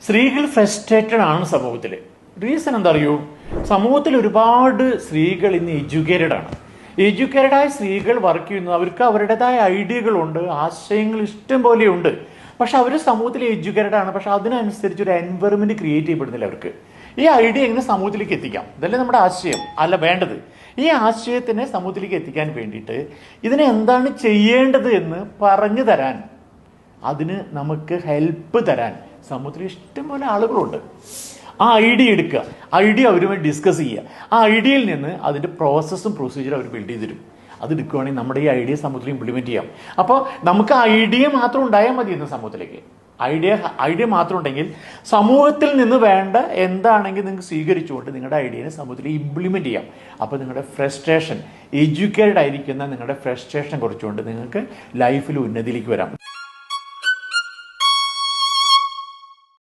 സ്ത്രീകൾ ഫ്രസ്ട്രേറ്റഡ് ആണ് സമൂഹത്തിൽ. റീസൺ എന്താ അറിയൂ? സമൂഹത്തിൽ ഒരുപാട് സ്ത്രീകൾ ഇന്ന് എഡ്യൂക്കേറ്റഡ് ആണ്. എഡ്യൂക്കേറ്റഡായ സ്ത്രീകൾ വർക്ക് ചെയ്യുന്നത് അവർക്ക് അവരുടേതായ ഐഡിയകളുണ്ട്, ആശയങ്ങൾ ഇഷ്ടം പോലെയുണ്ട്. പക്ഷെ അവർ സമൂഹത്തിൽ എഡ്യൂക്കേറ്റഡ് ആണ്, പക്ഷെ അതിനനുസരിച്ച് ഒരു എൻവയറമെന്റ് ക്രിയേറ്റ് ചെയ്യപ്പെടുന്നില്ല അവർക്ക്. ഈ ഐഡിയ എങ്ങനെ സമൂഹത്തിലേക്ക് എത്തിക്കാം? ഇതല്ലേ നമ്മുടെ ആശയം അല്ല വേണ്ടത്. ഈ ആശയത്തിനെ സമൂഹത്തിലേക്ക് എത്തിക്കാൻ വേണ്ടിയിട്ട് ഇതിനെ എന്താണ് ചെയ്യേണ്ടത് എന്ന് പറഞ്ഞു തരാൻ, അതിന് നമുക്ക് ഹെൽപ്പ് തരാൻ സമൂഹത്തിൽ ഇഷ്ടംപോലെ ആളുകളുണ്ട്. ആ ഐഡിയ എടുക്കുക, ഐഡിയ അവരുമായി ഡിസ്കസ് ചെയ്യുക, ആ ഐഡിയയിൽ നിന്ന് അതിൻ്റെ പ്രോസസ്സും പ്രൊസീജിയറും അവർ ബിൽഡ് ചെയ്ത് തരും. അത് എടുക്കുകയാണെങ്കിൽ നമ്മുടെ ഈ ഐഡിയ സമൂഹത്തിൽ ഇംപ്ലിമെൻറ്റ് ചെയ്യാം. അപ്പോൾ നമുക്ക് ഐഡിയ മാത്രം ഉണ്ടായാൽ മതി ഇന്ന് സമൂഹത്തിലേക്ക്. ഐഡിയ മാത്രം ഉണ്ടെങ്കിൽ സമൂഹത്തിൽ നിന്ന് വേണ്ട എന്താണെങ്കിൽ നിങ്ങൾക്ക് സ്വീകരിച്ചുകൊണ്ട് നിങ്ങളുടെ ഐഡിയനെ സമൂഹത്തിൽ ഇംപ്ലിമെൻറ്റ് ചെയ്യാം. അപ്പോൾ നിങ്ങളുടെ ഫ്രസ്ട്രേഷൻ, എഡ്യൂക്കേറ്റഡ് ആയിരിക്കുന്ന നിങ്ങളുടെ ഫ്രസ്ട്രേഷൻ കുറച്ചുകൊണ്ട് നിങ്ങൾക്ക് ലൈഫിൽ ഉന്നതിയിലേക്ക് വരാം.